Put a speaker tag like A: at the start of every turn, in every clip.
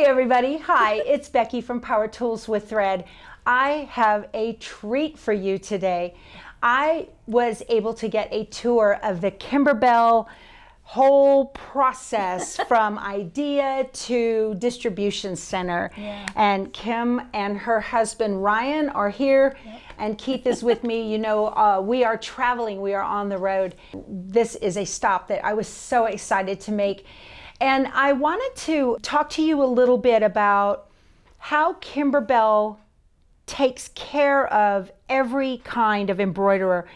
A: everybody. Hi, it's Becky from Power Tools with Thread. I have a treat for you today. I was able to get a tour of the Kimberbell whole process from idea to distribution center. Yeah. And Kim and her husband Ryan are here. Yep. And Keith is with me. You know, we are traveling, we are on the road. This is a stop that I was so excited to make. And I wanted to talk to you a little bit about how Kimberbell takes care of every kind of embroiderer.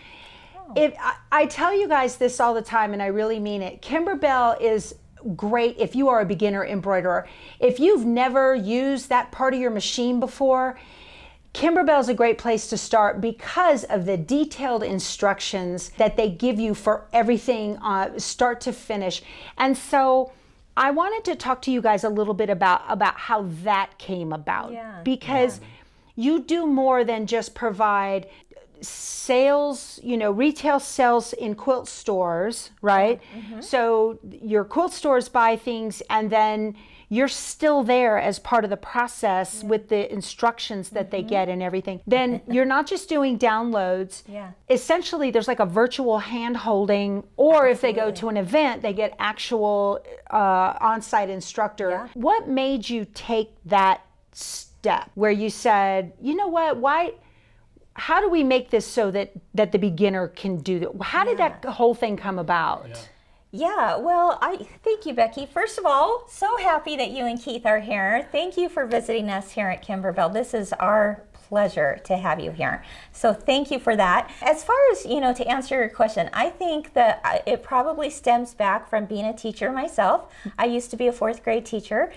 A: If I tell you guys this all the time, and I really mean it, Kimberbell is great if you are a beginner embroiderer. If you've never used that part of your machine before, Kimberbell is a great place to start because of the detailed instructions that they give you for everything, start to finish. And so I wanted to talk to you guys a little bit about how that came about. Because you do more than just provide sales, you know, retail sales in quilt stores, right? Mm-hmm. So your quilt stores buy things, and then you're still there as part of the process with the instructions that they get and everything. Then you're not just doing downloads. Essentially, there's like a virtual hand holding, or if they go to an event, they get actual on-site instructor. What made you take that step where you said, you know what, how do we make this so that the beginner can do that? How did that whole thing come about?
B: Yeah, well, thank you, Becky. First of all, so happy that you and Keith are here. Thank you for visiting us here at Kimberbell. This is our pleasure to have you here. So thank you for that. As far as, you know, to answer your question, I think that it probably stems back from being a teacher myself. I used to be a 4th grade teacher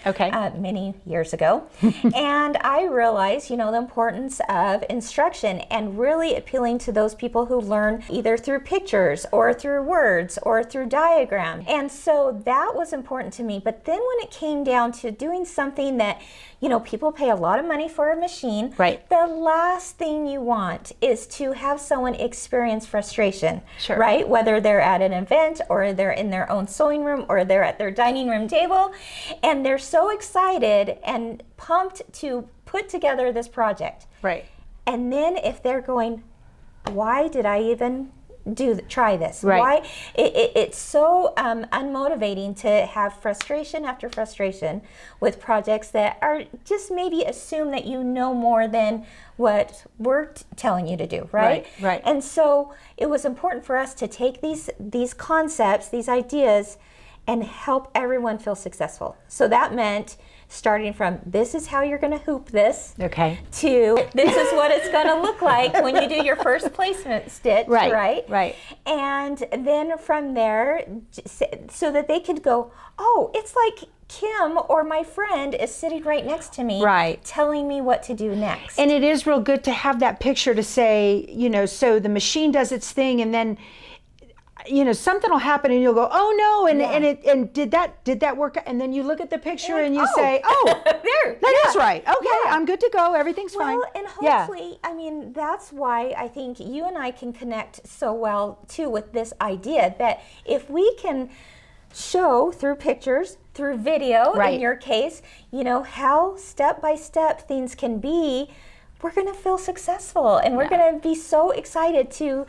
B: many years ago. And I realized, you know, the importance of instruction and really appealing to those people who learn either through pictures or through words or through diagrams. And so that was important to me. But then when it came down to doing something that, you know, people pay a lot of money for a machine. The last thing you want is to have someone experience frustration, right? Whether they're at an event or they're in their own sewing room or they're at their dining room table and they're so excited and pumped to put together this project. And then if they're going, why did I even try this? Why? It's so unmotivating to have frustration after frustration with projects that are just maybe assume that you know more than what we're telling you to do, right? And so it was important for us to take these concepts, these ideas, and help everyone feel successful. So that meant starting from this is how you're going to hoop this to this is what it's going to look like when you do your first placement stitch, right? And then from there, so that they could go, oh, it's like Kim or my friend is sitting right next to me telling me what to do next.
A: And it is real good to have that picture to say, you know, so the machine does its thing and then, you know, something will happen and you'll go, oh no, and did that work? And then you look at the picture and you say, oh,
B: there,
A: that is right. Okay, I'm good to go. Everything's fine.
B: Well, and hopefully, I mean, that's why I think you and I can connect so well too with this idea that if we can show through pictures, through video, in your case, you know, how step by step things can be, we're going to feel successful and we're going to be so excited to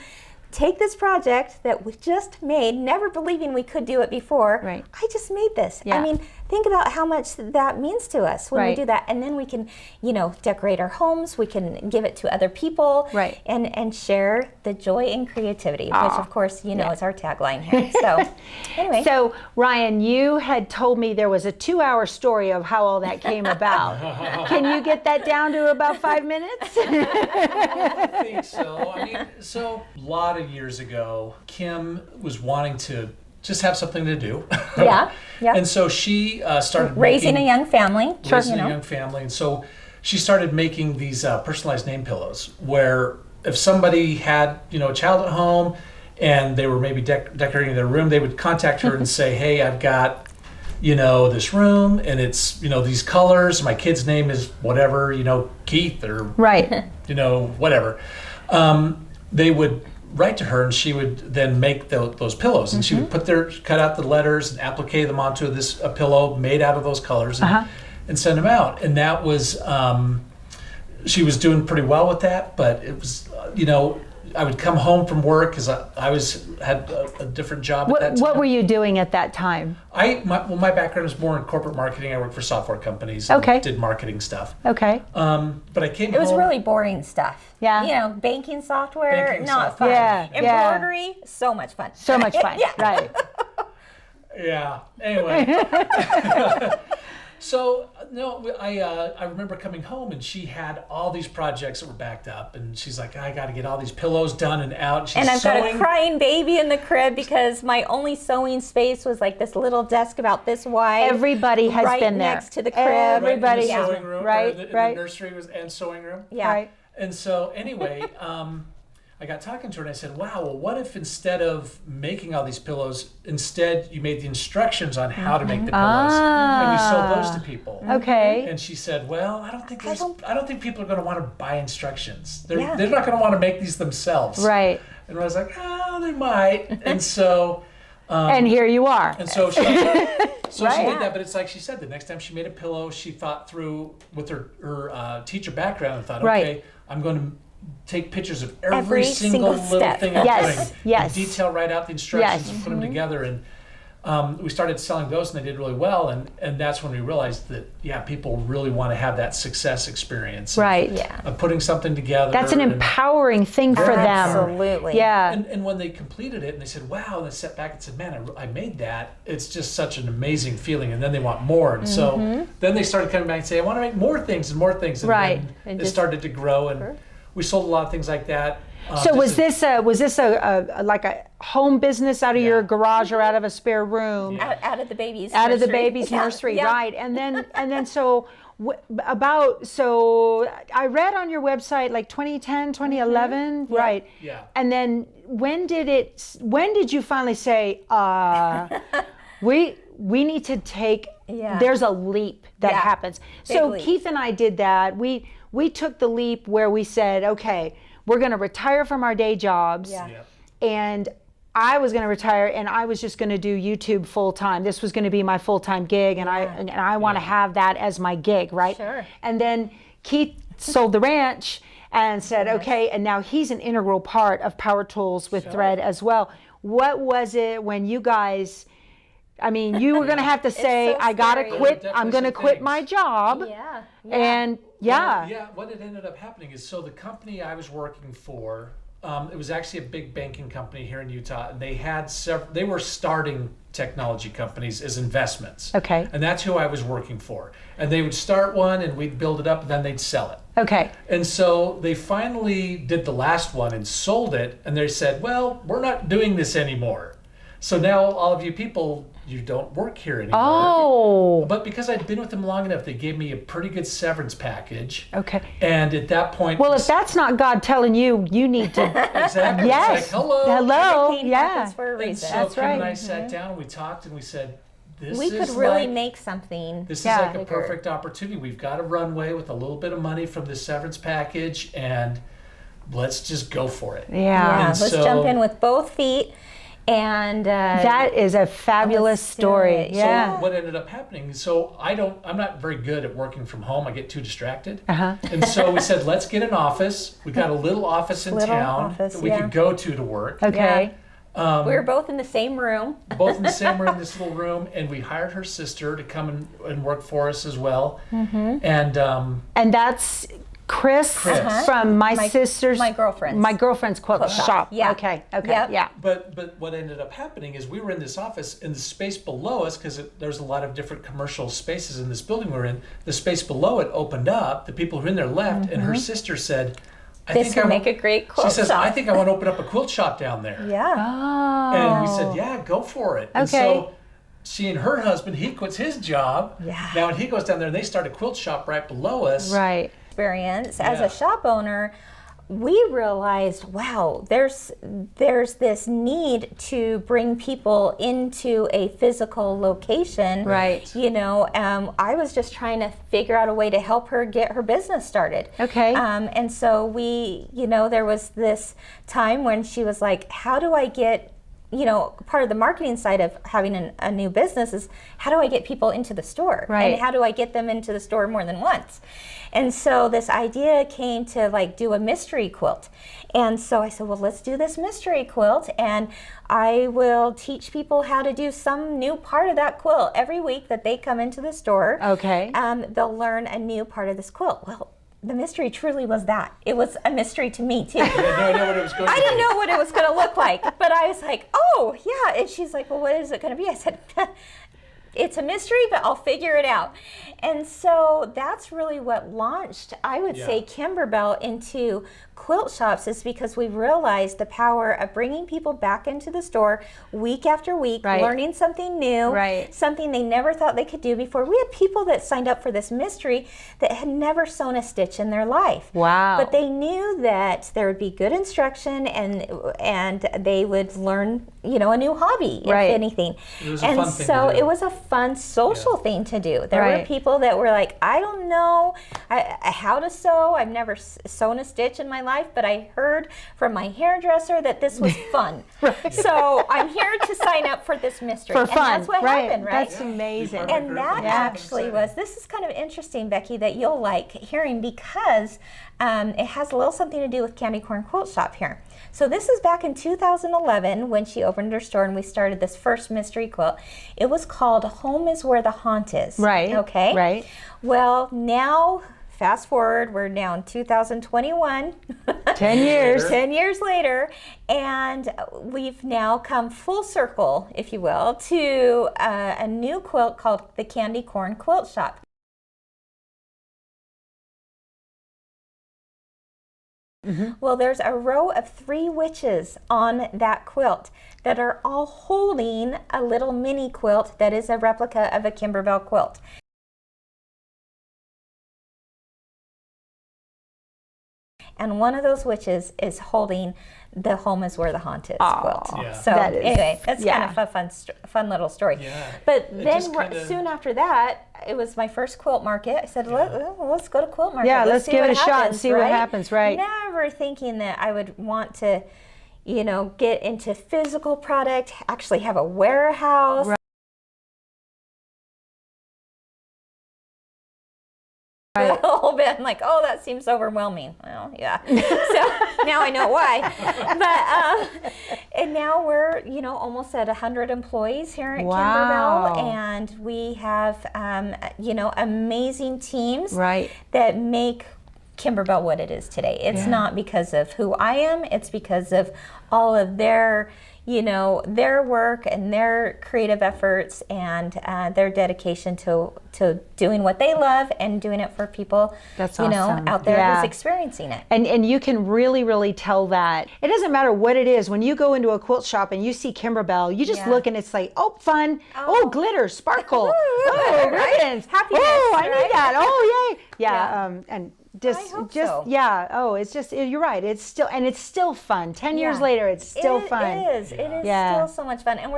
B: take this project that we just made, never believing we could do it before. I just made this. I mean, think about how much that means to us when we do that. And then we can, you know, decorate our homes. We can give it to other people and share the joy and creativity, which of course, you know, is our tagline here. So anyway.
A: So Ryan, you had told me there was a 2-hour story of how all that came about. Can you get that down to about 5 minutes?
C: I think so. I mean, so a lot of years ago, Kim was wanting to just have something to do. And so she started
B: raising a young family.
C: Raising a young family. And so she started making these personalized name pillows where if somebody had, you know, a child at home and they were maybe decorating their room, they would contact her and say, hey, I've got, you know, this room and it's, you know, these colors. My kid's name is whatever, you know, Keith or, you know, whatever. They would write to her and she would then make those pillows and she would cut out the letters and applique them onto a pillow made out of those colors. And and send them out. And that was, she was doing pretty well with that, but it was, I would come home from work because I had a different job at that time.
A: What were you doing at that time?
C: My background is more in corporate marketing. I worked for software companies and did marketing stuff.
A: Okay.
C: But I came home.
B: It was really boring stuff.
A: Yeah.
B: Banking software,
C: Banking
B: not
C: software.
B: fun.
A: Yeah.
B: Embroidery, so much fun.
A: So much fun.
B: Yeah.
A: Right.
C: Yeah. Anyway. So I remember coming home and she had all these projects that were backed up, and she's like, I got to get all these pillows done and out.
B: And I've got a crying baby in the crib because my only sewing space was like this little desk about this wide.
A: Everybody has
B: right
A: been there.
B: next to the crib.
A: Everybody
C: right in the
A: has
C: sewing
A: been.
C: room,
A: Right.
C: or the
A: Right.
C: nursery and sewing room.
B: Yeah.
A: Right.
C: And so anyway, I got talking to her and I said, wow, well, what if instead of making all these pillows, instead you made the instructions on how to make the pillows, and we sold those to people.
A: Okay.
C: And she said, well, I don't think people are going to want to buy instructions. They're
B: Yeah.
C: not going to want to make these themselves.
A: Right.
C: And I was like, oh, they might. And so
A: And here you are.
C: and so she she
A: Right.
C: did that, but it's like she said, the next time she made a pillow, she thought through with her teacher background and thought,
A: Right.
C: okay, I'm going to take pictures of every
B: Every
C: single
B: single
C: little
B: step.
C: thing I'm
A: Yes,
C: doing.
A: yes.
C: And detail, write out the instructions
A: Yes.
C: and put them together. And we started selling those and they did really well. And that's when we realized that, people really want to have that success experience.
A: Right.
B: Yeah.
C: Of putting something together.
A: That's an
C: and-
A: empowering thing for them.
B: Absolutely.
A: Yeah.
C: and when they completed it and they said, wow, and they sat back and said, man, I made that. It's just such an amazing feeling. And then they want more. And so then they started coming back and say, I want to make more things and more things. And
A: Right.
C: then
A: And
C: it
A: just-
C: started to grow. And we sold a lot of things like that.
A: So was
C: just
A: this a like a home business out of your
C: Yeah.
A: garage or out of a spare room?
C: Yeah.
B: Out of the baby's
A: Out of the
B: nursery.
A: baby's
B: Yeah,
A: nursery,
B: yeah.
A: right? And then so I read on your website like 2010, 2011, right?
C: Yeah.
A: And then when did you finally say we need to take
B: Yeah.
A: there's a leap that
B: Yeah.
A: happens.
B: Big
A: So
B: leap.
A: Keith and I did that. We took the leap where we said, okay, we're going to retire from our day jobs.
B: Yeah.
C: Yeah.
A: And I was going to retire and I was just going to do YouTube full time. This was going to be my full time gig, and I want to have that as my gig, right?
B: Sure.
A: And then Keith sold the ranch and said, okay, and now he's an integral part of Power Tools with Thread as well. What was it when you guys? I mean, you were going to have to say,
B: so
A: I got to
B: scary.
A: quit.
C: There were
A: I'm going to
C: definitely
A: quit
C: some
A: my
C: things.
A: job.
B: Yeah.
A: And
C: Yeah, what had ended up happening is, so the company I was working for, it was actually a big banking company here in Utah, and they had they were starting technology companies as investments.
A: Okay.
C: And that's who I was working for. And they would start one and we'd build it up and then they'd sell it.
A: Okay.
C: And so they finally did the last one and sold it, and they said, well, we're not doing this anymore. So now all of you people, you don't work here anymore.
A: Oh.
C: But because I'd been with them long enough, they gave me a pretty good severance package.
A: Okay.
C: And at that point,
A: Well, if that's not God telling you, you need to.
C: exactly,
A: Yes.
C: it's like, hello.
A: Hello.
B: Everything
A: Yeah.
B: happens for a
C: And
B: reason.
C: so
A: That's
C: Kim and I
A: right.
C: sat down and we talked and we said, this
B: We
C: is
B: could really
C: like,
B: make something.
C: this
A: Yeah.
C: is like a
B: bigger.
C: perfect opportunity. We've got a runway with a little bit of money from this severance package, and let's just go for it.
A: Yeah.
B: Yeah,
C: And
B: let's
C: so-
B: jump in with both feet. And
A: That is a fabulous
B: Let's do
A: story.
B: it.
A: Yeah.
C: So what ended up happening, so I'm not very good at working from home. I get too distracted.
A: Uh-huh.
C: And so we said, let's get an office. We got a little office in
B: Little
C: town
B: office,
C: that we
B: yeah.
C: could go to work.
A: Okay.
B: we were both in the same room.
C: Both in the same room, this little room, and we hired her sister to come and work for us as well.
A: Mm-hmm.
C: And
A: And that's Chris,
C: Chris.
A: from my
B: My-
A: sister's,
B: my girlfriend's.
A: my girlfriend's quilt shop.
B: Yeah.
A: Okay. Okay.
B: Yep.
A: Yeah.
C: But what ended up happening is we were in this office, in the space below us, because there's a lot of different commercial spaces in this building we're in. The space below it opened up. The people who were in there left, and her sister said, I
B: This
C: think
B: would
C: I
B: make a great quilt
C: She says,
B: shop.
C: I think I want to open up a quilt shop down there.
B: Yeah.
A: Oh.
C: And we said, yeah, go for it. And
A: Okay.
C: so she and her husband, he quits his job.
B: Yeah.
C: Now, and he goes down there and they start a quilt shop right below us.
A: Right.
B: Experience as
C: Yeah.
B: a shop owner, we realized, wow, there's this need to bring people into a physical location.
A: Right.
B: You know, I was just trying to figure out a way to help her get her business started.
A: Okay.
B: And so we, there was this time when she was like, how do I get you know, part of the marketing side of having a new business is, how do I get people into the store?
A: Right.
B: And how do I get them into the store more than once? And so this idea came to like do a mystery quilt. And so I said, well, let's do this mystery quilt, and I will teach people how to do some new part of that quilt every week that they come into the store.
A: Okay.
B: They'll learn a new part of this quilt. Well, the mystery truly was that. It was a mystery to me too.
C: I had no idea what it was going to
B: I
C: be.
B: didn't know what it was going to look like, but I was like, oh yeah. And she's like, well, what is it going to be? I said, it's a mystery, but I'll figure it out. And so that's really what launched, I would say, Kimberbell into quilt shops, is because we realized the power of bringing people back into the store week after week, learning something new, something they never thought they could do before. We had people that signed up for this mystery that had never sewn a stitch in their life.
A: Wow.
B: But they knew that there would be good instruction, and they would learn, you know, a new hobby, if anything.
C: It was a fun thing to do.
B: It was a fun social thing to do. There were people that were like, I don't know how to sew. I've never sewn a stitch in my life, but I heard from my hairdresser that this was fun. So I'm here to sign up for this mystery.
A: For fun.
B: And that's what happened, right?
A: That's amazing.
B: And that actually was, this is kind of interesting, Becky, that you'll like hearing, because it has a little something to do with Candy Corn Quilt Shop here. So this is back in 2011 when she opened her store and we started this first mystery quilt. It was called Home is Where the Haunt Is.
A: Right.
B: Okay.
A: Right.
B: Well, now, fast forward, we're now in 2021.
A: 10 years.
B: 10 years later, and we've now come full circle, if you will, to a new quilt called the Candy Corn Quilt Shop. Well, there's a row of 3 witches on that quilt that are all holding a little mini quilt that is a replica of a Kimberbell quilt. And one of those witches is holding the Home is Where the Haunt Is quilt. So anyway, that's kind of a fun little story. But then soon after that, it was my first quilt market. I said, let's go to quilt market.
A: Yeah, let's give it a shot and see what happens, right?
B: Never thinking that I would want to, you know, get into physical product, actually have a warehouse. A little bit. I'm like, oh, that seems overwhelming. Well, yeah. So now I know why. But and now we're, you know, almost at 100 employees here at Kimberbell, and we have, you know, amazing teams that make Kimberbell what it is today. It's not because of who I am. It's because of all of their, you know, their work and their creative efforts and their dedication to doing what they love and doing it for people, you know, out there who's experiencing it.
A: And you can really, really tell that. It doesn't matter what it is. When you go into a quilt shop and you see Kimberbell, you just look and it's like, oh, fun. Oh, glitter, sparkle. Oh, ribbons.
B: Happiness.
A: Oh, I need that. Oh, yay. And it's just, you're right. It's still fun. 10 years later, it's still fun.
B: It is still so much fun. And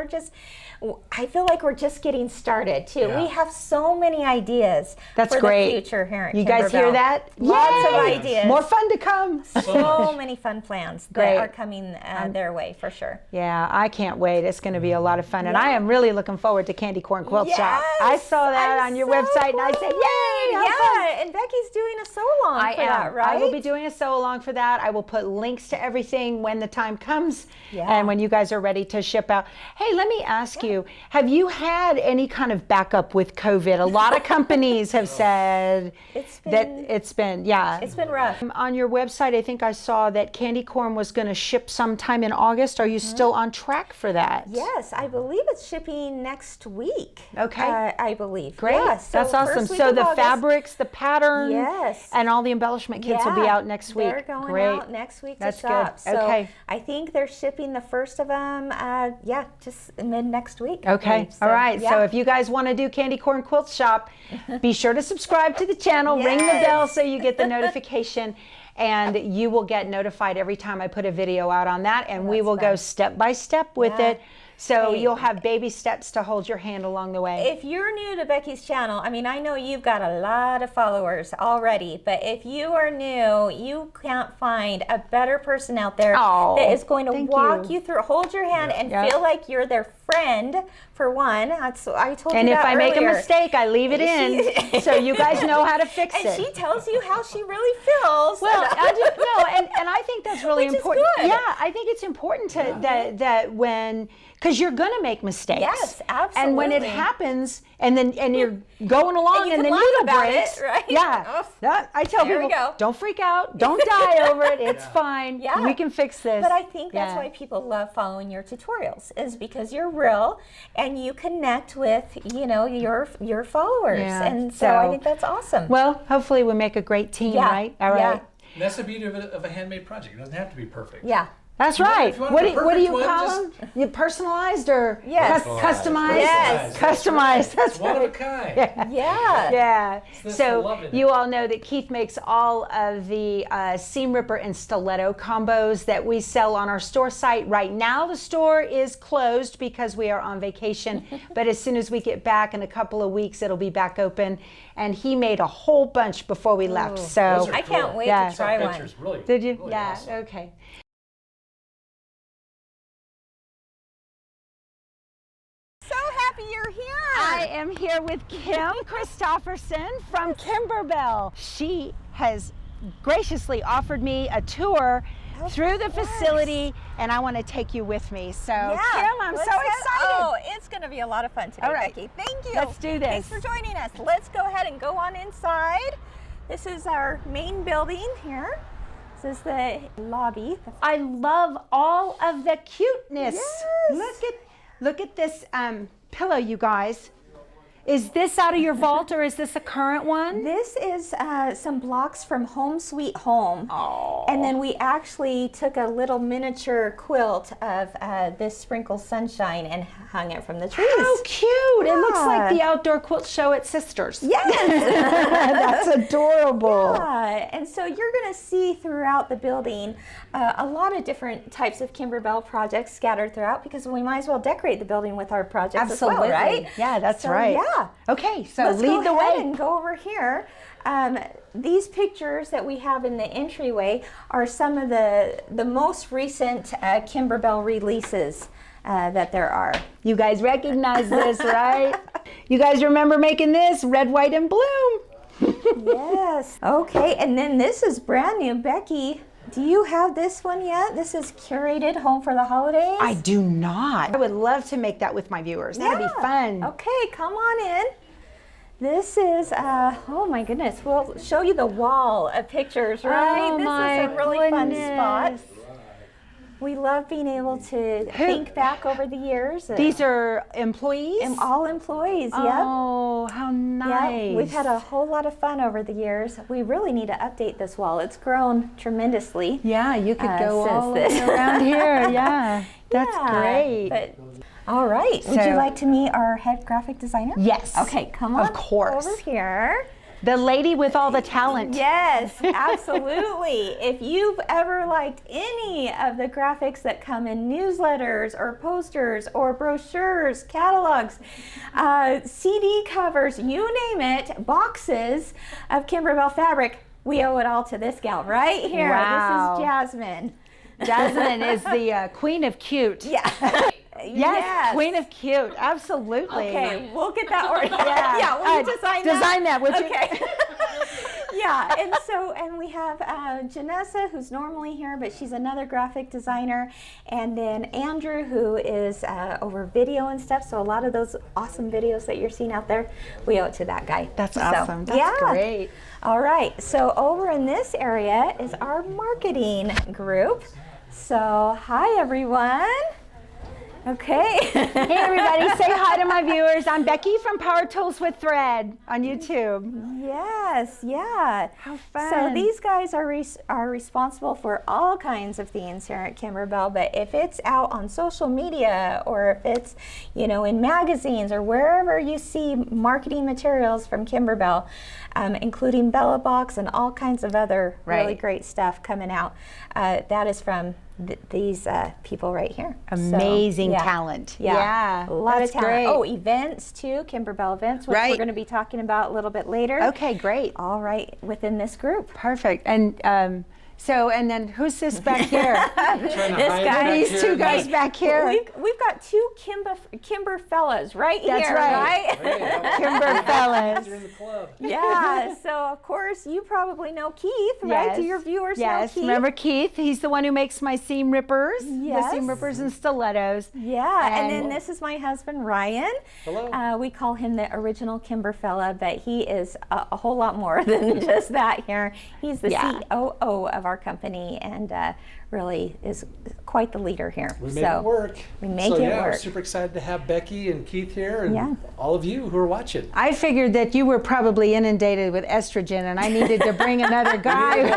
B: I feel like we're just getting started too. We have so many ideas for the future here at Kimberbell.
A: You guys hear that?
B: Lots of ideas.
A: More fun to come.
B: So many fun plans that are coming their way for sure.
A: Yeah, I can't wait. It's going to be a lot of fun. And I am really looking forward to Candy Corn Quilt Shop. I saw that on your website and I said, yay!
B: Yeah, and Becky's doing a sew-along for that, right?
A: I will be doing a sew-along for that. I will put links to everything when the time comes and when you guys are ready to ship out. Hey, let me ask you, have you had any kind of backup with COVID? A lot of companies have said it's been
B: rough.
A: On your website, I think I saw that Candy Corn was going to ship sometime in August. Are you still on track for that?
B: Yes, I believe it's shipping next week.
A: Okay.
B: I believe.
A: Great.
B: Yeah, so
A: that's awesome. So the fabrics, the pattern,
B: yes,
A: and all the embellishment kits will be out next week.
B: They're going out next week to shop.
A: Good. Okay.
B: So I think they're shipping the first of them, just mid next week.
A: Okay.
B: So,
A: all right. So if you guys want to do Candy Corn Quilt Shop, be sure to subscribe to the channel, ring the bell so you get the notification, and you will get notified every time I put a video out on that, and we will go step by step with it. So
B: Hey.
A: you'll have baby steps to hold your hand along the way.
B: If you're new to Becky's channel, I mean, I know you've got a lot of followers already, but if you are new, you can't find a better person out there that is going to walk you through, hold your hand, and feel like you're their friend, for one. That's, I told you that
A: And if I make a
B: earlier.
A: mistake, I leave it in, so you guys know how to fix it.
B: And she tells you how she really feels.
A: Well, I do, no, and I think that's really
B: Which is
A: important.
B: good.
A: Yeah, I think it's important to that when, because you're going to make mistakes.
B: Yes, absolutely.
A: And when it happens, and you're going along,
B: you
A: and the
B: can laugh
A: needle
B: about
A: breaks.
B: it, right?
A: Yeah.
B: Oh,
A: I tell
B: there we
A: people,
B: go.
A: don't freak out, don't die over it. It's fine.
B: Yeah.
A: We can fix this.
B: But I think that's why people love following your tutorials, is because you're real and you connect with, you know, your followers.
A: Yeah.
B: And so I think that's awesome.
A: Well, hopefully we make a great team, right? All right.
B: Yeah.
C: And that's the beauty of a handmade project. It doesn't have to be perfect.
B: Yeah.
A: That's right.
C: If you want
A: What
C: a
A: do you
C: perfect one,
A: call
C: just-
A: them? You personalized or
B: Yes.
A: customized?
B: Yes.
A: Customized. That's
C: It's one of a
A: right.
C: kind.
B: Yeah.
A: Yeah.
C: This
A: So
C: love in
A: you
C: it.
A: all know that Keith makes all of the seam ripper and stiletto combos that we sell on our store site. Right now the store is closed because we are on vacation, but as soon as we get back in a couple of weeks, it'll be back open. And he made a whole bunch before we left.
C: Those
A: So
C: are
B: I can't
C: cool.
B: wait
A: Yeah.
B: to try
C: Some
B: one.
C: pictures, really,
A: did you?
C: really
A: Yeah.
C: awesome.
A: Okay.
B: So happy you're here.
A: I am here with Kim Christopherson from Kimberbell. She has graciously offered me a tour through the facility, and I want to take you with me. So, Kim, I'm so excited.
B: Oh, it's going to be a lot of fun today,
A: All right.
B: Becky. Thank you.
A: Let's do this.
B: Thanks for joining us. Let's go ahead and go on inside. This is our main building here. This is the lobby.
A: I love all of the cuteness.
B: Yes.
A: Look at this pillow, you guys. Is this out of your vault, or is this a current one?
B: This is some blocks from Home Sweet Home.
A: Oh.
B: And then we actually took a little miniature quilt of this Sprinkle Sunshine and hung it from the trees.
A: How cute. It looks like
B: Yeah.
A: the outdoor quilt show at Sisters.
B: Yes.
A: That's adorable.
B: And so you're going to see throughout the building a lot of different types of Kimberbell projects scattered throughout, because we might as well decorate the building with our projects as well, right?
A: Yeah, that's
B: So,
A: right.
B: Yeah.
A: Okay, so
B: Let's
A: lead
B: go
A: the
B: ahead
A: way.
B: and go over here. These pictures that we have in the entryway are some of the most recent Kimberbell releases that there are.
A: You guys recognize this, right? You guys remember making this? Red, white, and bloom.
B: Yes. Okay, and then this is brand new. Becky, do you have this one yet? This is Curated Home for the Holidays.
A: I do not. I would love to make that with my viewers. That'd be fun.
B: Okay, come on in. This is, oh my goodness, we'll show you the wall of pictures, right?
A: Oh
B: This
A: my
B: is a really fun
A: goodness.
B: spot. We love being able to think back over the years.
A: These are employees?
B: all employees, yep.
A: Oh, how nice.
B: Yep, we've had a whole lot of fun over the years. We really need to update this wall. It's grown tremendously.
A: Yeah, you could go
B: since
A: all
B: this.
A: around here. Yeah, that's
B: Yeah,
A: great.
B: But, all right, would
A: So-
B: you like to meet our head graphic designer?
A: Yes.
B: Okay, come on
A: Of course.
B: over here.
A: The lady with all the talent.
B: Yes, absolutely. If you've ever liked any of the graphics that come in newsletters or posters or brochures, catalogs, CD covers, you name it, boxes of Kimberbell fabric, we owe it all to this gal right here.
A: Wow.
B: This is Jasmine.
A: Jasmine is the queen of cute.
B: Yeah.
A: Yes, queen of cute. Absolutely.
B: Okay, we'll get that order.
A: Yeah.
B: Yeah, will you design that?
A: Design that, would you?
B: Okay. Yeah, and we have Janessa, who's normally here, but she's another graphic designer, and then Andrew, who is over video and stuff. So a lot of those awesome videos that you're seeing out there, we owe it to that guy.
A: That's
B: So,
A: awesome. That's
B: yeah.
A: great.
B: All right, so over in this area is our marketing group. So hi everyone. Okay.
A: Hey everybody, say hi to my viewers. I'm Becky from Power Tools with Thread on YouTube.
B: Yes, yeah.
A: How fun.
B: So these guys are responsible for all kinds of things here at Kimberbell, but if it's out on social media or if it's, you know, in magazines or wherever you see marketing materials from Kimberbell, including Bella Box and all kinds of other really
A: Right.
B: great stuff coming out. That is from these people right here.
A: Amazing
B: So, yeah.
A: talent.
B: Yeah, a lot
A: that's
B: of talent.
A: great.
B: Oh, events too, Kimberbell events, which
A: Right.
B: we're going to be talking about a little bit later.
A: Okay, great.
B: All right, within this group.
A: Perfect. And so, and then who's this back here?
B: This guy.
A: These two guys back here.
B: We've got two Kimber fellas right
A: That's
B: here,
A: right. Kimber fellas.
C: You're in the club.
B: Yeah, so of course you probably know Keith, right? Do your viewers know Keith?
A: Remember Keith? He's the one who makes my seam rippers. The
B: Yes.
A: seam rippers and stilettos.
B: Yeah, and
A: And-
B: then this is my husband, Ryan.
C: Hello.
B: We call him the original Kimber fella, but he is a whole lot more than just that here. He's the
A: Yeah.
B: COO of our company and really is quite the leader here.
C: We make it work.
B: We make
C: so,
B: it
C: yeah,
B: work.
C: We're super excited to have Becky and Keith here and
B: Yeah.
C: all of you who are watching.
A: I figured that you were probably inundated with estrogen and I needed to bring another guy.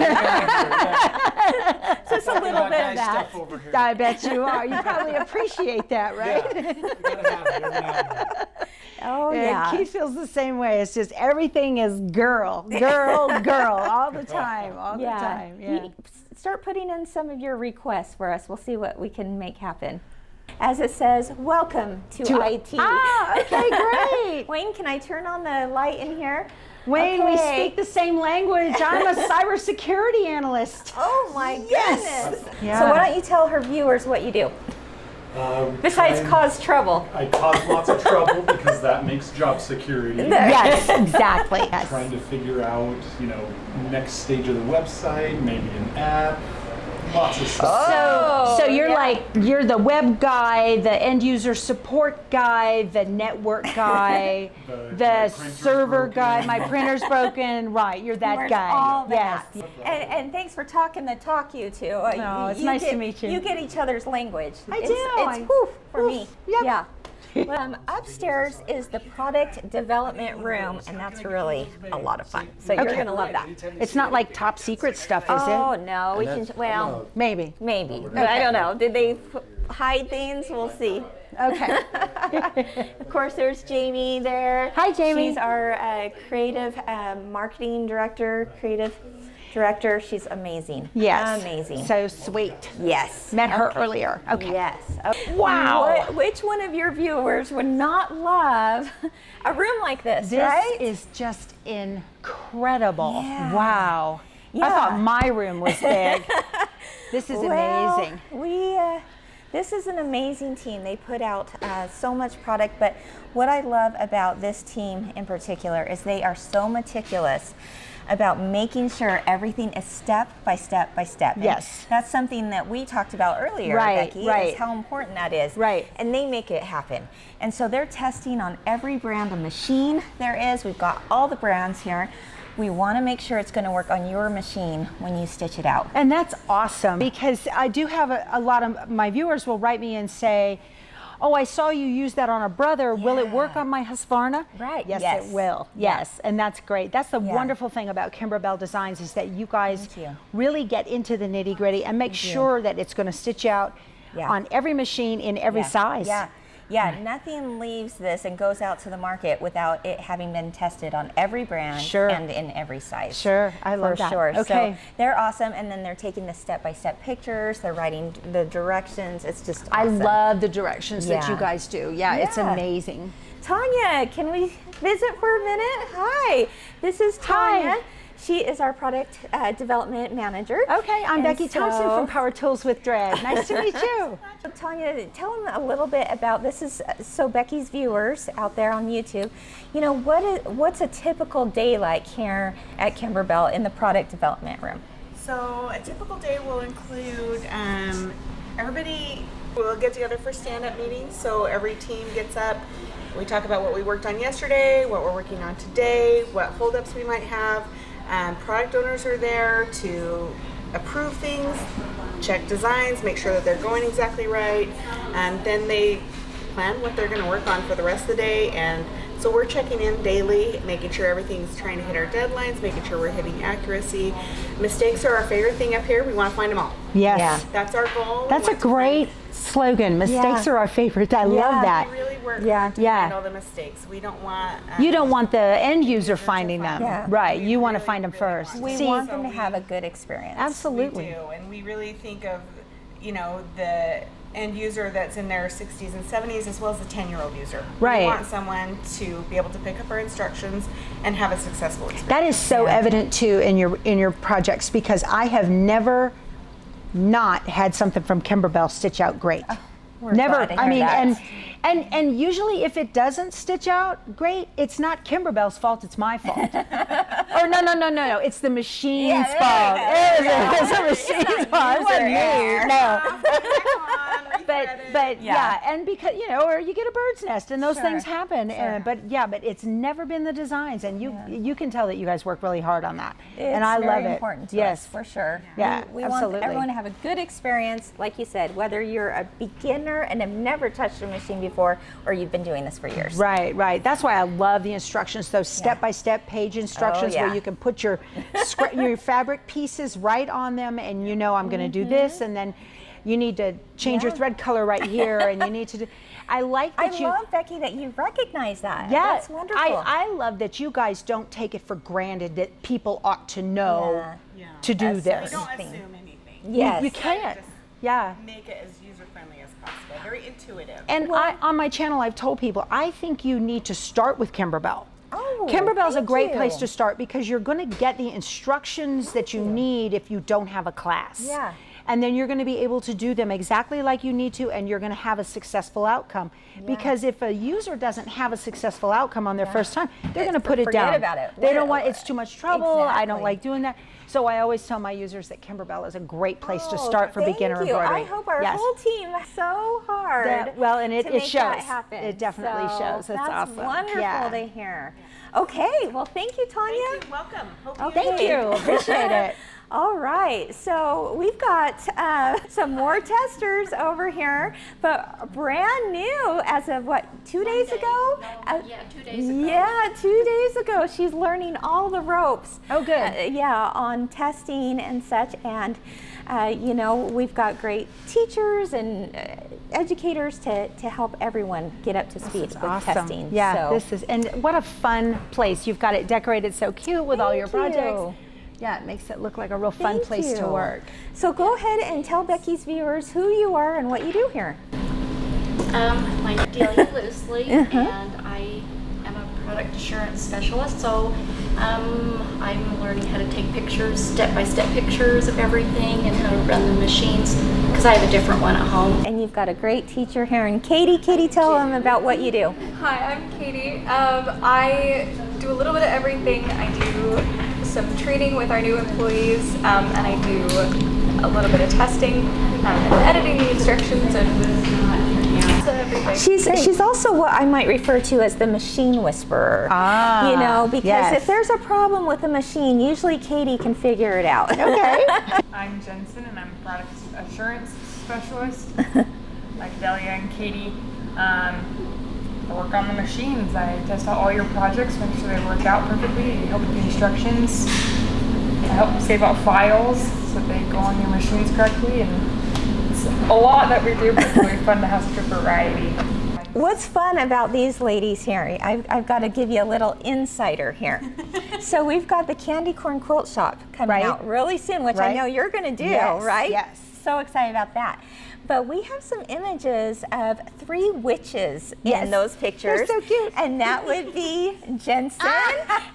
B: Just a little bit of that.
C: Stuff over here.
A: I bet you are. You probably appreciate that, right?
C: Yeah. We gotta have it every now and then.
B: Oh,
A: And
B: yeah.
A: Keith feels the same way. It's just everything is girl, girl, girl, all the time, all the time. Yeah.
B: Start putting in some of your requests for us. We'll see what we can make happen. As it says, welcome to IT.
A: Ah, okay, great.
B: Wayne, can I turn on the light in here?
A: Wayne, we
B: Okay.
A: speak the same language. I'm a cybersecurity analyst.
B: Oh my
A: Yes.
B: goodness.
A: Yeah.
B: So why don't you tell her viewers what you do? Besides cause trouble.
D: I cause lots of trouble because that makes job security.
A: Yes, exactly. Yes.
D: Trying to figure out, next stage of the website, maybe an app, lots of stuff.
A: So you're
B: yeah.
A: like, you're the web guy, the end user support guy, the network guy,
D: My
A: the
D: printer's
A: server
D: broken.
A: guy, my printer's broken. Right, you're that
B: Learn
A: guy.
B: all
A: Yes.
B: that. And thanks for talking the talk, you two.
A: Oh, it's nice to meet you.
B: You get each other's language.
A: I
B: It's
A: do.
B: whew for me.
A: Yep.
B: Yeah. Upstairs is the product development room, and that's really a lot of fun. So you're
A: Okay.
B: going to love that.
A: It's not like top secret stuff, is
B: Oh,
A: it?
B: no. We can, well,
A: Maybe.
B: maybe. But I don't know. Did they hide things? We'll see.
A: Okay.
B: Of course, there's Jamie there.
A: Hi, Jamie.
B: She's our creative marketing director, creative director. She's amazing.
A: Yes.
B: Amazing.
A: So sweet.
B: Yes.
A: Met her earlier. Okay.
B: Yes.
A: Wow.
B: Which one of your viewers would not love a room like this,
A: This
B: right?
A: is just incredible.
B: Yeah.
A: Wow.
B: Yeah.
A: I thought my room was big. This is amazing.
B: This is an amazing team. They put out so much product, but what I love about this team in particular is they are so meticulous about making sure everything is step by step by step. And
A: Yes.
B: that's something that we talked about earlier,
A: Right,
B: Becky,
A: right.
B: is how important that is.
A: Right.
B: And they make it happen. And so they're testing on every brand of machine there is. We've got all the brands here. We want to make sure it's going to work on your machine when you stitch it out.
A: And that's awesome because I do have a lot of my viewers will write me and say, oh, I saw you use that on a brother. Will it work on my Husqvarna?
B: Right,
A: Yes,
B: yes.
A: it will. Yes. And that's great. That's the
B: Yeah.
A: wonderful thing about Kimberbell Designs is that you guys
B: Thank you.
A: really get into the nitty gritty and make sure that it's going to stitch out
B: Yeah.
A: on every machine in every size.
B: Yeah. Yeah, nothing leaves this and goes out to the market without it having been tested on every brand
A: Sure.
B: and in every size.
A: Sure, I love
B: For
A: that.
B: sure.
A: Okay.
B: So they're awesome, and then they're taking the step-by-step pictures. They're writing the directions. It's just
A: I
B: awesome.
A: love the directions that you
B: Yeah.
A: guys do. Yeah, it's
B: Yeah.
A: amazing.
B: Tanya, can we visit for a minute? Hi, this is Tanya.
A: Hi.
B: She is our product development manager.
A: Okay, I'm
B: And
A: Becky Thompson
B: so-
A: from Power Tools with Thread. Nice to meet you.
B: Tanya, tell them a little bit about this. Is so Becky's viewers out there on YouTube. You know what's a typical day like here at Kimberbell in the product development room?
E: So a typical day will include everybody will get together for stand-up meetings. So every team gets up. We talk about what we worked on yesterday, what we're working on today, what holdups we might have. Product owners are there to approve things, check designs, make sure that they're going exactly right, and then they plan what they're going to work on for the rest of the day. And so we're checking in daily, making sure everything's trying to hit our deadlines, making sure we're hitting accuracy. Mistakes are our favorite thing up here. We want to find them all.
A: Yes.
B: Yeah.
E: That's our goal. We
A: That's a
E: want to
A: great slogan. Mistakes
B: Yeah.
A: are our favorite. I love that.
E: We really work
B: Yeah.
E: hard to
A: Yeah.
E: find all the mistakes. We don't want.
A: You don't want the end user finding them.
B: Yeah.
A: Right.
E: We
A: You want to
E: really,
A: find them
E: really
A: first.
B: We
A: See,
B: want them to have a good experience.
A: absolutely.
E: We do, and we really think of, the end user that's in their 60s and 70s as well as the 10-year-old user.
A: Right.
E: We want someone to be able to pick up our instructions and have a successful experience.
A: That is so evident too in your projects, because I have never not had something from Kimberbell stitch out great.
B: We're
A: Never.
B: glad to
A: I
B: hear
A: mean,
B: that.
A: and usually if it doesn't stitch out great, it's not Kimberbell's fault. It's my fault. Or no. It's the machine's fault. It's the machine's fault. It's not me. No. But yeah, and because or you get a bird's nest, and those
B: Sure.
A: things happen. But it's never been the designs, and you can tell that you guys work really hard on that, and I
B: It's
A: love
B: very
A: it.
B: important to
A: yes,
B: us, for sure.
A: Yeah,
B: we
A: absolutely.
B: want everyone to have a good experience, like you said, whether you're a beginner and have never touched a machine before, or you've been doing this for years.
A: Right. That's why I love the instructions, those step-by-step page instructions
B: yeah.
A: where you can put your your fabric pieces right on them, and I'm going to do this, and then you need to change your thread color right here, and you need to do. I like that
B: I love, Becky, that you recognize that.
A: Yeah,
B: That's wonderful.
A: I love that you guys don't take it for granted that people ought to know to do
B: That's
A: this.
E: We don't
B: Thing.
E: assume anything.
B: Yes.
A: You can't.
E: Just
A: Yeah.
E: make it as user-friendly as possible. Very intuitive.
A: And on my channel, I've told people, I think you need to start with Kimberbell.
B: Oh,
A: Kimberbell's a
B: thank
A: great
B: you.
A: place to start, because you're going to get the instructions that you need if you don't have a class.
B: Yeah.
A: And then you're going to be able to do them exactly like you need to, and you're going to have a successful outcome. Because if a user doesn't have a successful outcome on their first time, they're going to put it
B: Forget
A: down.
B: about it.
A: They don't want, it's too much trouble. I don't
B: Exactly.
A: like doing that. So I always tell my users that Kimberbell is a great place to
B: Oh,
A: start for
B: thank
A: beginner
B: you.
A: embroidery.
B: I hope our
A: Yes.
B: whole team so hard.
A: And it
B: to make
A: shows.
B: That happen.
A: It definitely
B: So
A: shows. It's
B: that's
A: awesome.
B: wonderful
A: Yeah.
B: to hear. Okay, well, thank you, Tanya.
E: Thank you. Welcome. Hope you
B: Okay.
A: Thank you. Appreciate it.
B: All right, so we've got some more testers over here, but brand new as of 2 days ago?
F: Yeah, 2 days ago.
B: Yeah, 2 days ago. She's learning all the ropes.
A: Oh, good.
B: On testing and such. And, we've got great teachers and educators to help everyone get up to speed with
A: Awesome.
B: testing.
A: Yeah,
B: So,
A: and what a fun place. You've got it decorated so cute with all your
B: Thank
A: projects.
B: you.
A: Yeah, it makes it look like a real fun
B: Thank
A: place to
B: you.
A: work.
B: So go ahead and tell Becky's viewers who you are and what you do here.
F: My name's Delia Loosely, and I am a product assurance specialist. So I'm learning how to take pictures, step-by-step pictures of everything, and how to run the machines, because I have a different one at home.
B: And you've got a great teacher here. And Katie, tell them about what you do.
G: Hi, I'm Katie. I do a little bit of everything. I do some training with our new employees, and I do a little bit of testing, and editing the instructions, and everything.
B: She's also what I might refer to as the machine whisperer. Because
A: yes.
B: if there's a problem with a machine, usually Katie can figure it out.
A: Okay.
H: I'm Jensen, and I'm a product assurance specialist. Like Delia and Katie, I work on the machines. I test out all your projects, make sure they work out perfectly. I help with the instructions. I help save out files so they go on your machines correctly. And it's a lot that we do, but it's really fun to have such a variety.
B: What's fun about these ladies here? I've got to give you a little insider here. So we've got the Candy Corn Quilt Shop coming out really soon, which I know you're going to do,
A: Yes,
B: right?
A: yes.
B: So excited about that. But we have some images of 3 witches in those pictures.
A: They're so cute.
B: And that would be Jensen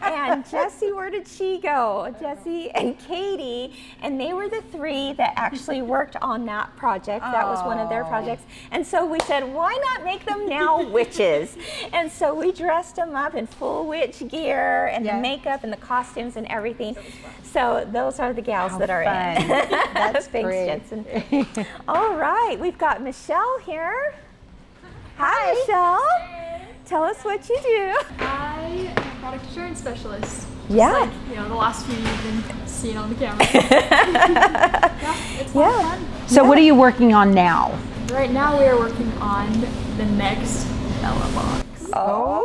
B: and Jessie. Where did she go? Jessie and Katie. And they were the 3 that actually worked on that project. That was one of their projects. And so we said, why not make them now witches? And so we dressed them up in full witch gear and the makeup and the costumes and everything. So those are the gals that are in.
A: That's
B: Thanks,
A: great.
B: Jensen. All right, we've got Michelle here. Hi, Michelle. Tell us what you do.
G: I am a product assurance specialist.
B: Yeah.
G: Just like, the last few you've been seeing on the camera. It's a lot of fun.
A: So what are you working on now?
G: Right now we are working on the next Bella box.
B: Oh.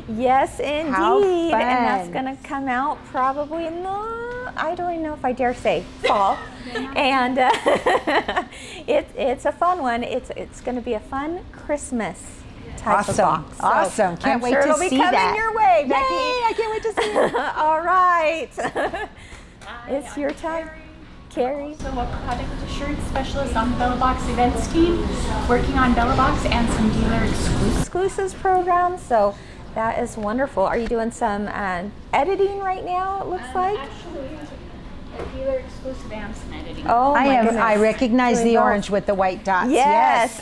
B: Yes, indeed.
A: How
B: And that's
A: fun.
B: going to come out probably in the, I don't even know if I dare say, fall. And it's a fun one. It's going to be a fun Christmas type of box. So
A: Awesome. Can't
B: I'm
A: wait
B: sure
A: to
B: it'll be
A: see
B: coming
A: that.
B: your way,
A: Yay,
B: Becky.
A: I can't wait to see it.
B: All right. It's your time. Carrie.
I: So a product assurance specialist on the Bella Box events team, working on Bella Box and some dealer
B: Exclusives program. So that is wonderful. Are you doing some editing right now, it looks like?
I: Actually, a dealer exclusive and some editing.
B: Oh, my goodness.
A: I recognize
B: Doing
A: the
B: both.
A: orange with the white dots.
B: Yes.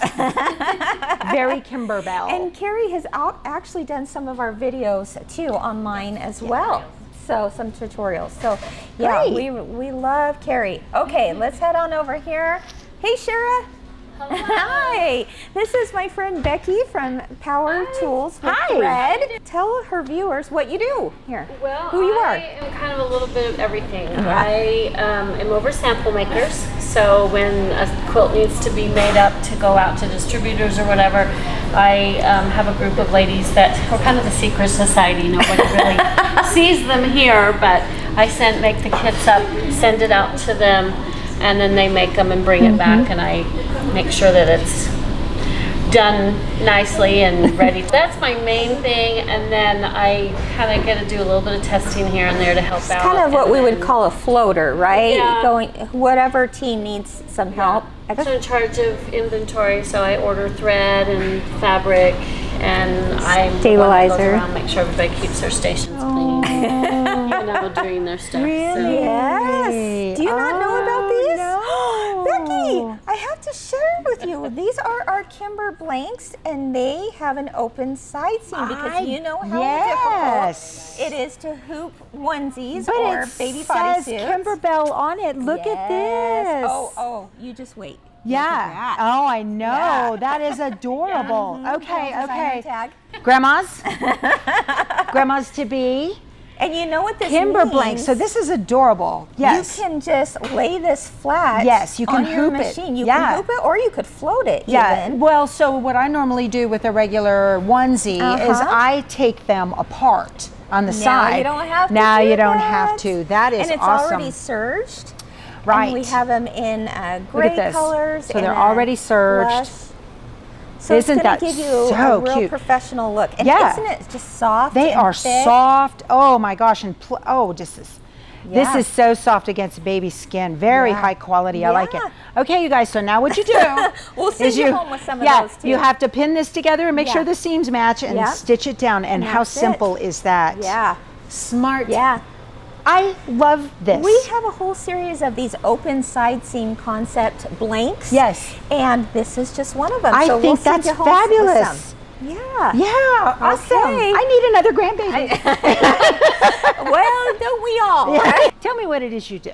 A: Very Kimberbell.
B: And Carrie has actually done some of our videos too online as well. So some tutorials. So yeah,
A: Great.
B: we love Carrie. Okay, let's head on over here. Hey, Shara. Hi. This is my friend Becky from Power Tools with Thread. Tell her viewers what you do here.
J: Well,
B: who you
J: I
B: are.
J: am kind of a little bit of everything. I am over sample makers, so when a quilt needs to be made up to go out to distributors or whatever, I have a group of ladies that we're kind of the secret society. Nobody really sees them here, but I make the kits up, send it out to them, and then they make them and bring it back, and I make sure that it's done nicely and ready. That's my main thing, and then I kind of get to do a little bit of testing here and there to help out.
B: Kind of what
J: and
B: we would
J: then-
B: call a floater, right?
J: Yeah.
B: Going, whatever team needs some help.
J: I'm in charge of inventory, so I order thread and fabric, and I'm the one that goes
B: Stabilizer.
J: around, make sure everybody keeps their stations clean, you know, doing their stuff.
B: Really? Yes. Do you not know about these?
A: No.
B: Becky, I have to share with you. These are our Kimber blanks, and they have an open side seam because you know how
A: Yes.
B: difficult it is to hoop onesies
A: But
B: or
A: it
B: baby
A: says
B: bodysuits.
A: Kimberbell on it. Look at this.
B: Oh, you just wait.
A: Yeah. Oh, I know.
B: Yeah.
A: That is adorable. Okay,
B: Designer
A: okay.
B: Tag.
A: Grandmas? Grandmas to be?
B: And you know what this
A: Kimber
B: means?
A: blank. So this is adorable. Yes.
B: You can just lay this flat.
A: Yes, you can
B: on your
A: hoop it.
B: machine. You
A: Yeah.
B: can hoop it, or you could float it.
A: Yeah,
B: Even.
A: well, so what I normally do with a regular onesie is I take them apart on the side.
B: Now you don't have to.
A: Now
B: do
A: you don't
B: that.
A: have to. That is
B: and it's
A: awesome.
B: already serged.
A: Right.
B: And we have them in
A: Look
B: gray
A: at this.
B: colors.
A: So they're
B: and
A: already serged.
B: plush. So
A: Isn't
B: it's
A: that
B: going to give you
A: so
B: a real
A: cute?
B: professional look. And
A: Yeah.
B: isn't it just soft?
A: They
B: and
A: are
B: thick?
A: soft. Oh my gosh, and this is. This
B: Yeah.
A: is so soft against baby skin. Very
B: Yeah.
A: high quality. I like it.
B: Yeah.
A: Okay, you guys. So now what you do?
B: We'll send
A: is
B: you home with some of
A: yeah,
B: those too.
A: you have to pin this together and make
B: Yeah.
A: sure the seams match and
B: Yeah.
A: stitch it down. And how
B: that's it.
A: simple is that?
B: Yeah.
A: Smart.
B: Yeah.
A: I love this.
B: We have a whole series of these open side seam concept blanks.
A: Yes.
B: And this is just one of them.
A: I
B: so
A: think
B: we'll send
A: that's
B: you home with
A: fabulous.
B: some. Yeah.
A: Yeah, awesome.
B: Okay.
A: I need another grandbaby.
B: Well, don't we all?
A: Yeah. Tell me what it is you do.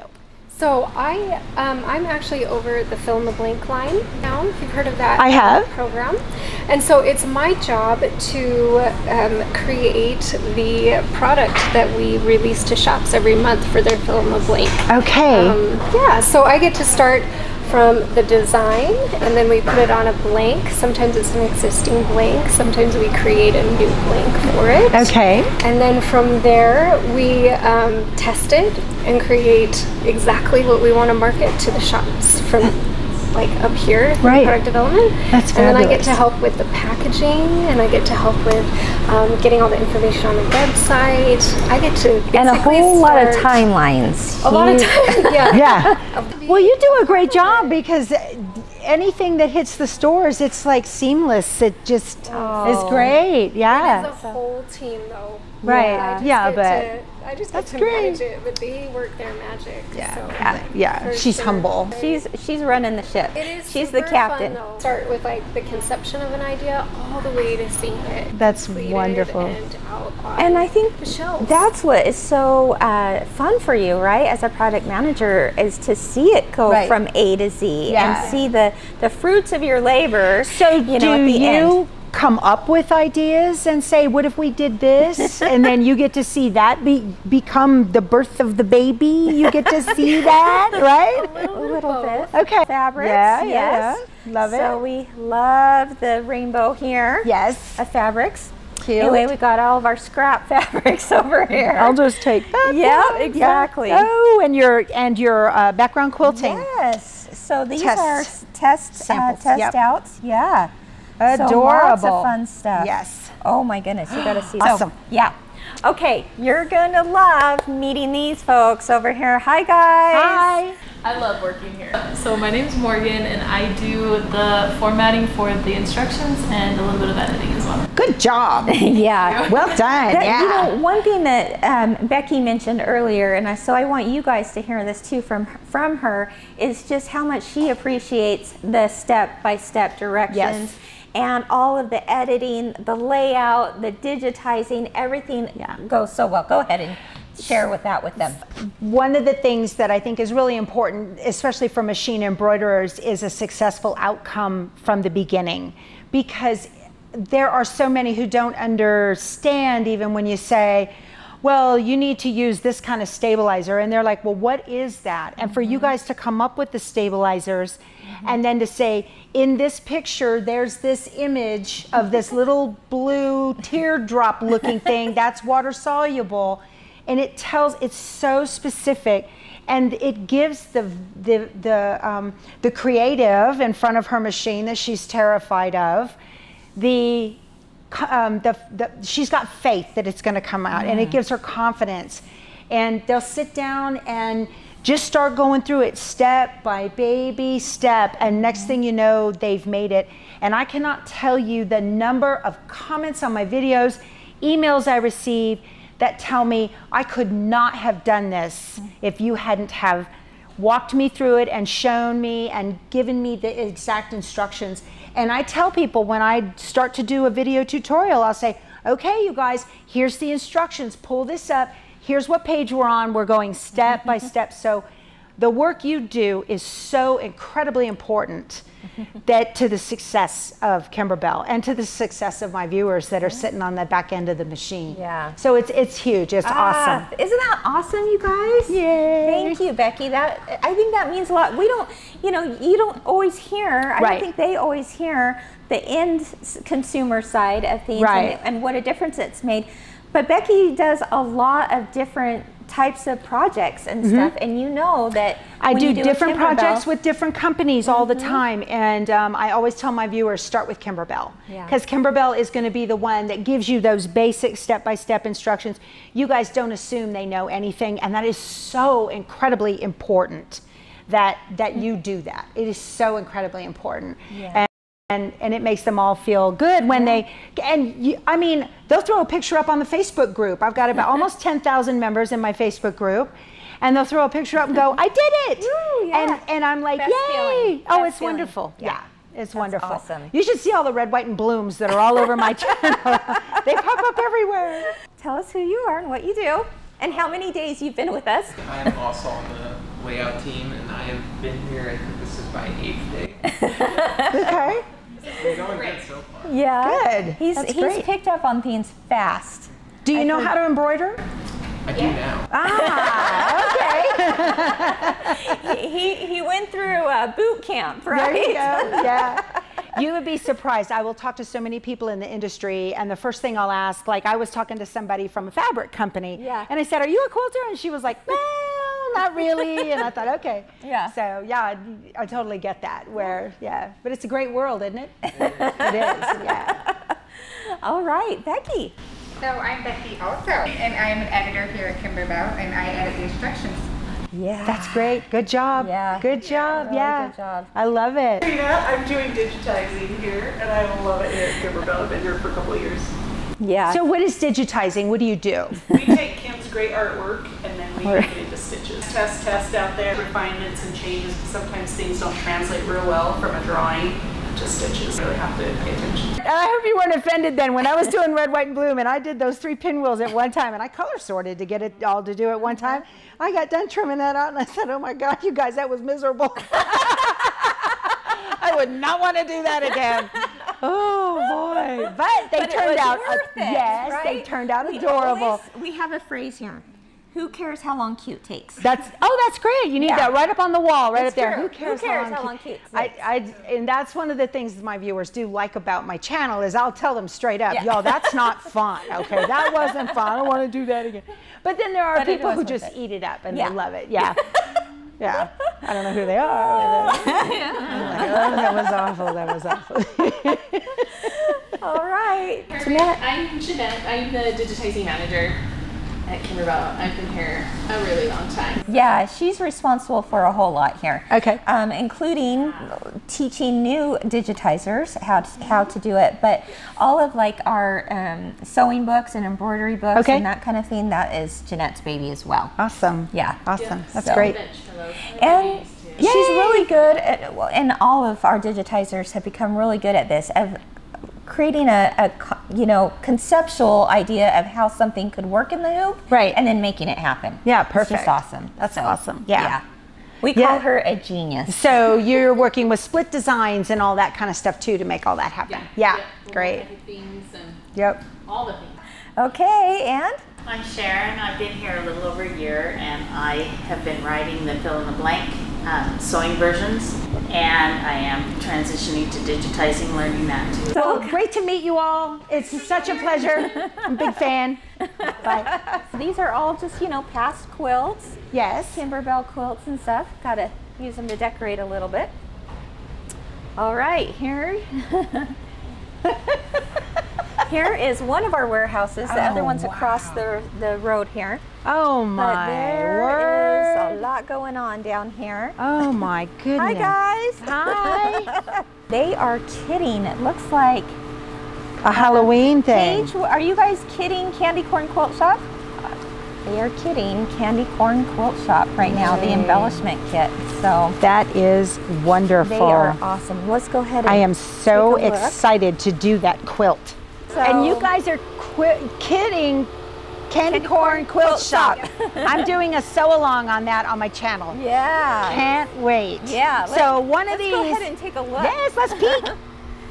K: So I'm actually over the Fill in the Blank line now. If you've heard of that
A: I have.
K: program. And so it's my job to create the product that we release to shops every month for their Fill in the Blank.
A: Okay.
K: Yeah, so I get to start from the design and then we put it on a blank. Sometimes it's an existing blank, sometimes we create a new blank for it.
A: Okay.
K: And then from there we test it and create exactly what we want to market to the shops from like up here in
A: Right.
K: product development.
A: That's
K: And then I get
A: fabulous.
K: to help with the packaging and I get to help with getting all the information on the website. I get to
B: And a
K: basically
B: whole lot of
K: start-
B: timelines.
K: A lot of time, yeah.
A: Yeah. Well, you do a great job because anything that hits the stores, it's like seamless. It just is great. Yeah.
K: It's a whole team though.
A: Right.
K: I just
A: Yeah,
K: get
A: but
K: I just
A: that's
K: get to
A: great.
K: manage it, but they work their magic. So.
A: yeah,
K: For
A: she's
K: sure.
A: humble.
B: She's running the ship.
K: It is
B: She's the
K: super
B: captain.
K: Fun, though. Start with like the conception of an idea all the way to seeing it.
A: That's
K: completed
A: wonderful.
K: And out on
B: And I think
K: the shelves.
B: that's what is so fun for you, right? As a product manager, is to see it go
A: Right.
B: from A to Z
A: Yeah.
B: and see the fruits of your labor.
A: So
B: you know,
A: do
B: at the
A: you
B: end.
A: come up with ideas and say, what if we did this? And then you get to see that become the birth of the baby. You get to see that, right?
B: A little bit.
A: Okay.
B: Fabrics.
A: Yeah,
B: yes.
A: yeah. Love it.
B: So we love the rainbow here.
A: Yes.
B: Fabrics.
A: cute.
B: Anyway, we got all of our scrap fabrics over here.
A: I'll just take that.
B: Yeah,
A: one.
B: exactly.
A: Yeah. Oh, and your background quilting.
B: Yes. So these
A: Test
B: are test
A: samples.
B: test
A: Yep.
B: outs. Yeah.
A: Adorable.
B: So lots of fun stuff.
A: Yes.
B: Oh my goodness, you got to see.
A: Awesome.
B: So, yeah. Okay, you're gonna love meeting these folks over here. Hi guys.
A: Hi.
L: I love working here. So my name's Morgan and I do the formatting for the instructions and a little bit of editing as well.
A: Good job.
B: Yeah.
A: Well done.
B: You know, one thing that Becky mentioned earlier, and so I want you guys to hear this too from her, is just how much she appreciates the step-by-step directions.
A: Yes.
B: And all of the editing, the layout, the digitizing, everything goes so well. Go ahead and share with them.
A: One of the things that I think is really important, especially for machine embroiderers, is a successful outcome from the beginning, because there are so many who don't understand even when you say, well, you need to use this kind of stabilizer, and they're like, well, what is that? And for you guys to come up with the stabilizers and then to say, in this picture, there's this image of this little blue teardrop looking thing that's water soluble, and it's so specific, and it gives the creative in front of her machine that she's terrified of, she's got faith that it's going to come out, and it gives her confidence. And they'll sit down and just start going through it step by baby step, and next thing you know, they've made it. And I cannot tell you the number of comments on my videos, emails I receive that tell me I could not have done this if you hadn't have walked me through it and shown me and given me the exact instructions. And I tell people when I start to do a video tutorial, I'll say, okay, you guys, here's the instructions, pull this up, here's what page we're on, we're going step by step. So the work you do is so incredibly important that to the success of Kimberbell and to the success of my viewers that are sitting on the back end of the machine.
B: Yeah.
A: So it's huge, it's awesome.
B: Isn't that awesome, you guys?
A: Yay.
B: Thank you, Becky. I think that means a lot. We don't, you don't always hear, I don't think they always hear the end consumer side of things and what a difference it's made. But Becky does a lot of different types of projects and stuff, and you know that
A: I do
B: do
A: different projects with different companies all the time, and I always tell my viewers, start with Kimberbell, because Kimberbell is going to be the one that gives you those basic step-by-step instructions. You guys don't assume they know anything, and that is so incredibly important that you do that. It is so incredibly important. And it makes them all feel good when I mean, they'll throw a picture up on the Facebook group. I've got about almost 10,000 members in my Facebook group, and they'll throw a picture up and go, I did it. Ooh, and I'm like,
B: Best
A: yay.
B: feeling.
A: Oh,
B: Best
A: it's
B: feeling.
A: wonderful. Yeah. It's wonderful.
B: Awesome.
A: You should see all the red, white, and blooms that are all over my channel. They pop up everywhere.
B: Tell us who you are and what you do, and how many days you've been with us.
M: I'm also on the layout team, and I have been here, I think this is my 8th day.
A: Okay.
M: It's going good so far.
B: Yeah.
A: Good.
B: He's
A: great.
B: picked up on things fast.
A: Do you know how to embroider?
M: I do now.
B: Okay. he went through boot camp, right?
A: There you go. Yeah. You would be surprised. I will talk to so many people in the industry, and the first thing I'll ask, like I was talking to somebody from a fabric company, and I said, are you a quilter? And she was like, well, not really. And I thought, okay.
B: Yeah.
A: So yeah, I totally get that. But it's a great world, isn't it? It is. Yeah.
B: All right, Becky.
N: So I'm Becky also, and I'm an editor here at Kimberbell, and I edit the instructions.
B: Yeah.
A: That's great. Good job.
B: Yeah.
A: Good job.
B: Really good job.
A: I love it.
E: I'm doing digitizing here, and I love it here at Kimberbell. I've been here for a couple of years.
B: Yeah.
A: So what is digitizing? What do you do?
E: We take Kim's great artwork, and then we make it into stitches. Test out there, refinements and changes. Sometimes things don't translate real well from a drawing to stitches. You really have to pay attention.
A: And I hope you weren't offended then when I was doing red, white, and blue, and I did those 3 pinwheels at one time, and I color sorted to get it all to do at one time. I got done trimming that out, and I said, oh my God, you guys, that was miserable. I would not want to do that again. Oh boy. But they turned out,
B: worth it,
A: yes,
B: right?
A: they turned out adorable.
B: We have a phrase here. Who cares how long cute takes?
A: That's great. You need that right up on the wall, right up there.
B: True.
A: Who cares
B: how long cute takes?
A: And that's one of the things that my viewers do like about my channel is I'll tell them straight up, y'all, that's not fun. Okay, that wasn't fun. I don't want to do that again. But then there are people who just eat it up and they love it. Yeah. Yeah. I don't know who they are. Like, oh, that was awful. That was awful.
B: All right.
L: I'm Jeanette. I'm the digitizing manager at Kimberbell. I've been here a really long time.
B: Yeah, she's responsible for a whole lot here.
A: Okay.
B: Including teaching new digitizers how to do it, but all of like our sewing books and embroidery books and that kind of thing, that is Jeanette's baby as well.
A: Awesome.
B: Yeah.
A: Awesome. That's great.
B: And she's really good at, and all of our digitizers have become really good at this, of creating a conceptual idea of how something could work in the hoop,
A: right,
B: and then making it happen.
A: Yeah, perfect.
B: It's just awesome.
A: That's awesome. Yeah.
B: We call her a genius.
A: So you're working with split designs and all that kind of stuff too to make all that happen. Yeah. Great. Yep.
L: All the things.
B: Okay, and?
O: I'm Sharon. I've been here a little over a year, and I have been writing the fill-in-the-blank sewing versions, and I am transitioning to digitizing, learning that too.
A: So great to meet you all. It's such a pleasure. I'm a big fan. Bye.
B: These are all just, past quilts.
A: Yes.
B: Kimberbell quilts and stuff. Gotta use them to decorate a little bit. All right, here. Here is one of our warehouses. The other one's across the road here.
A: Oh my
B: but there
A: word.
B: is a lot going on down here.
A: Oh my goodness.
B: Hi guys.
A: Hi.
B: They are kidding. It looks like
A: a Halloween thing.
B: Paige, are you guys kidding Candy Corn Quilt Shop? They are kidding Candy Corn Quilt Shop right now, the embellishment kit. So
A: that is wonderful.
B: They are awesome. Let's go ahead and
A: I am so excited to do that quilt.
B: So,
A: and you guys are kidding Candy Corn Quilt Shop. I'm doing a sew along on that on my channel.
B: Yeah.
A: Can't wait.
B: Yeah.
A: So one of these.
B: Let's go ahead and take a look.
A: Yes, let's peek.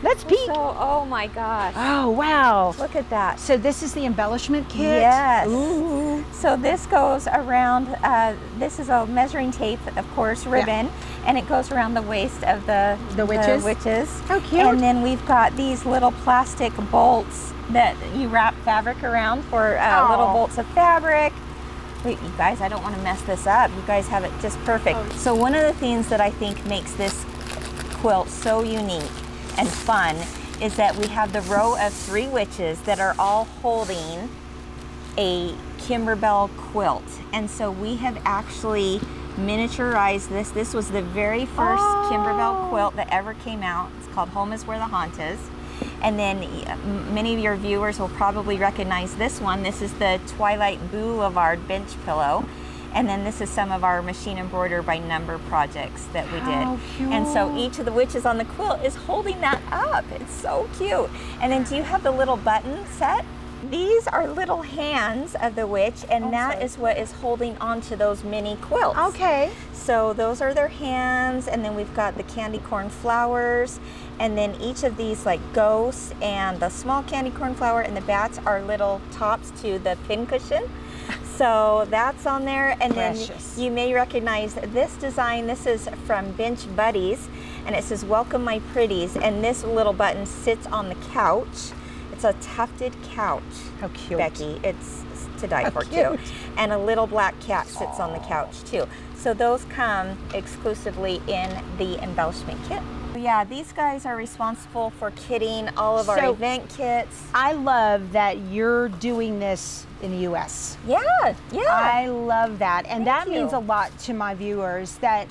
A: Let's peek.
B: So, oh my gosh.
A: Oh, wow.
B: Look at that.
A: So this is the embellishment kit?
B: Yes.
A: Ooh.
B: So this goes around, this is a measuring tape, of course, ribbon, and it goes around the waist of the witches.
A: How cute.
B: And then we've got these little plastic bolts that you wrap fabric around for little bolts of fabric. Wait, you guys, I don't want to mess this up. You guys have it just perfect. Oh. So one of the things that I think makes this quilt so unique and fun is that we have the row of 3 witches that are all holding a Kimberbell quilt. And so we have actually miniaturized this. This was the very first Kimberbell quilt that ever came out. It's called Home is Where the Haunt Is. And then many of your viewers will probably recognize this one. This is the Twilight Boulevard bench pillow. And then this is some of our machine embroider by number projects that we did. And so each of the witches on the quilt is holding that up. It's so cute. And then do you have the little button set? These are little hands of the witch, and that is what is holding onto those mini quilts.
A: Okay.
B: So those are their hands, and then we've got the candy corn flowers, and then each of these like ghosts and the small candy corn flower and the bats are little tops to the pincushion. So that's on there, and then you may recognize this design. This is from Bench Buddies, and it says "Welcome my pretties," and this little button sits on the couch. It's a tufted couch.
A: How cute.
B: Becky, it's to die for too. And a little black cat sits on the couch too. So those come exclusively in the embellishment kit. Yeah, these guys are responsible for kitting all of our event kits.
A: I love that you're doing this in the US.
B: Yeah, yeah.
A: I love that. And that means a lot to my viewers that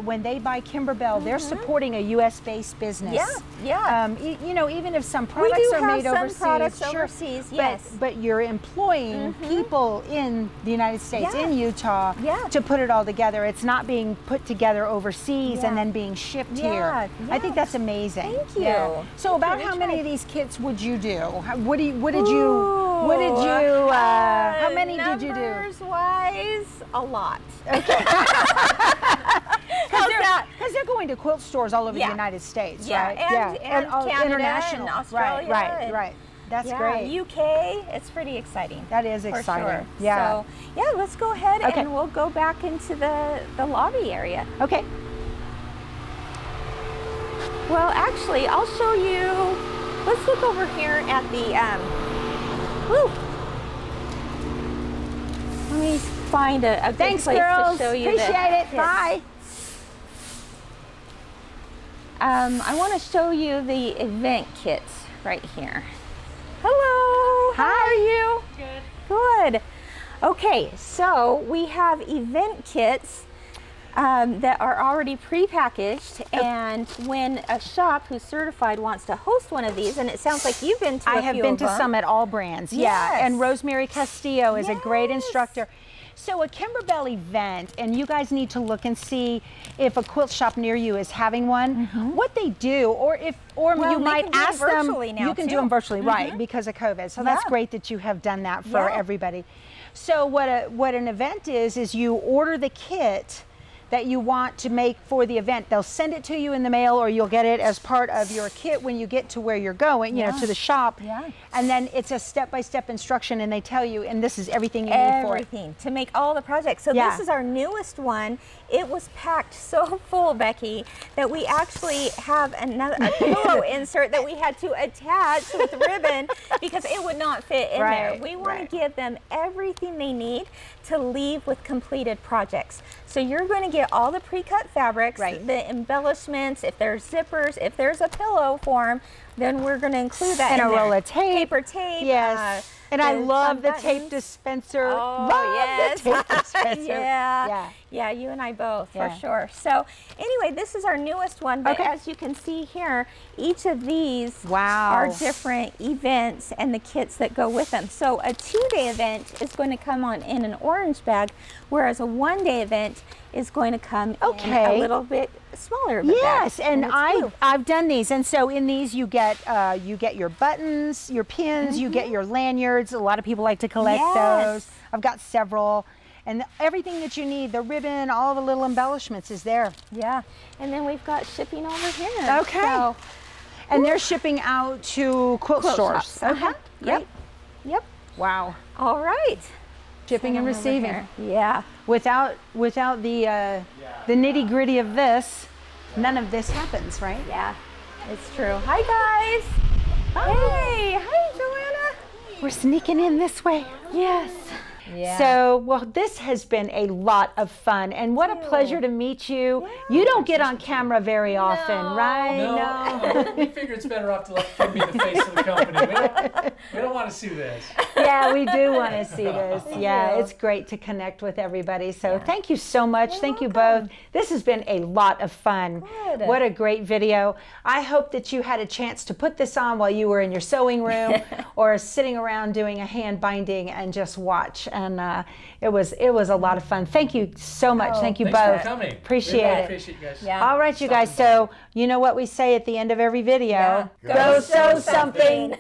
A: when they buy Kimberbell, they're supporting a US-based business.
B: Yeah, yeah.
A: You know, even if some products are made overseas,
B: some products overseas, yes.
A: But you're employing people in the United States, in Utah, to put it all together. It's not being put together overseas and then being shipped here. I think that's amazing.
B: Thank you.
A: Yeah. So about how many of these kits would you do? How many did you do?
B: Numbers-wise, a lot.
A: Okay. Because they're going to quilt stores all over the United States, right?
B: And Canada
A: international.
B: and Australia.
A: Right. That's
B: yeah,
A: great.
B: UK, it's pretty exciting.
A: That is
B: for
A: exciting.
B: Sure.
A: Yeah.
B: So, yeah, let's go ahead
A: Okay.
B: and we'll go back into the lobby area.
A: Okay.
B: Well, actually, I'll show you. Let's look over here at the, woo. Let me find a good
A: Thanks,
B: place
A: girls.
B: to show you
A: Appreciate it.
B: kits.
A: Bye.
B: I want to show you the event kits right here. Hello.
A: Hi.
B: How are you?
L: Good.
B: Good. Okay, so we have event kits that are already pre-packaged, and when a shop who's certified wants to host one of these, and it sounds like you've been to
A: I have been to some at all brands. Yeah,
B: Yes.
A: and Rosemary Castillo is a great
B: Yes.
A: instructor. So a Kimberbell event, and you guys need to look and see if a quilt shop near you is having one. What they do, or
B: Mm-hmm. Well,
A: you
B: they
A: might
B: can do
A: ask
B: them
A: them.
B: virtually now,
A: You can do
B: too.
A: them virtually, right?
B: Mhm.
A: Because of COVID. So that's
B: Yeah.
A: great that you have done that for
B: Yeah.
A: everybody. So what an event is you order the kit that you want to make for the event. They'll send it to you in the mail, or you'll get it as part of your kit when you get to where you're going, you know, to the shop.
B: Yeah.
A: And then it's a step-by-step instruction, and they tell you, and this is everything you need for it.
B: Everything to make all the projects. So
A: Yeah.
B: this is our newest one. It was packed so full, Becky, that we actually have a pillow insert that we had to attach with ribbon because it would not fit in there.
A: Right,
B: We want
A: right.
B: to give them everything they need to leave with completed projects. So you're going to get all the pre-cut fabrics, the embellishments, if there's zippers, if there's a pillow form, then we're going to include that
A: And
B: in
A: a
B: there.
A: roll of tape.
B: Paper tape.
A: Yes. And I love the
B: fun
A: tape
B: buttons.
A: dispenser.
B: Oh,
A: Love
B: yes.
A: the tape dispenser.
B: Yeah.
A: Yeah.
B: Yeah, you and I both,
A: Yeah.
B: for sure. So anyway, this is our newest one, but
A: Okay.
B: as you can see here, each of these
A: Wow.
B: are different events and the kits that go with them. So a 2-day event is going to come on in an orange bag, whereas a 1-day event is going to come in a little bit smaller of a bag.
A: Yes, and
B: it's blue.
A: I've done these, and so in these you get your buttons, your pins, you get your lanyards. A lot of people like to collect those. I've got several, and everything that you need, the ribbon, all the little embellishments is there.
B: Yeah, and then we've got shipping over here.
A: Okay.
B: So,
A: and they're shipping out to quilt stores.
B: shops. Uh-huh.
A: Great.
B: Yep.
A: Wow.
B: All right.
A: Shipping and
B: Over
A: receiving.
B: here. Yeah.
A: Without the nitty gritty of this, none of this happens, right?
B: Yeah, it's true. Hi guys. Hey, hi Joanna.
A: We're sneaking in this way.
B: Yes. Yeah.
A: So, well, this has been a lot of fun, and what a pleasure to meet you. Yeah. You don't get on camera very often, right?
C: No. We figure it's better off to let Kim be the face of the company. We don't want to see this.
A: Yeah, we do want to see this. Yeah, it's great to connect with everybody. So thank you so much. Thank you both. This has been a lot of fun.
B: Good.
A: What a great video. I hope that you had a chance to put this on while you were in your sewing room or sitting around doing a hand binding and just watch. And it was a lot of fun. Thank you so much. Thank you
C: Thanks
A: both.
C: for coming.
A: Appreciate
C: Really
A: it.
C: appreciate you guys.
B: Yeah.
A: All right, you guys. So you know what we say at the end of every video?
B: Go sew something.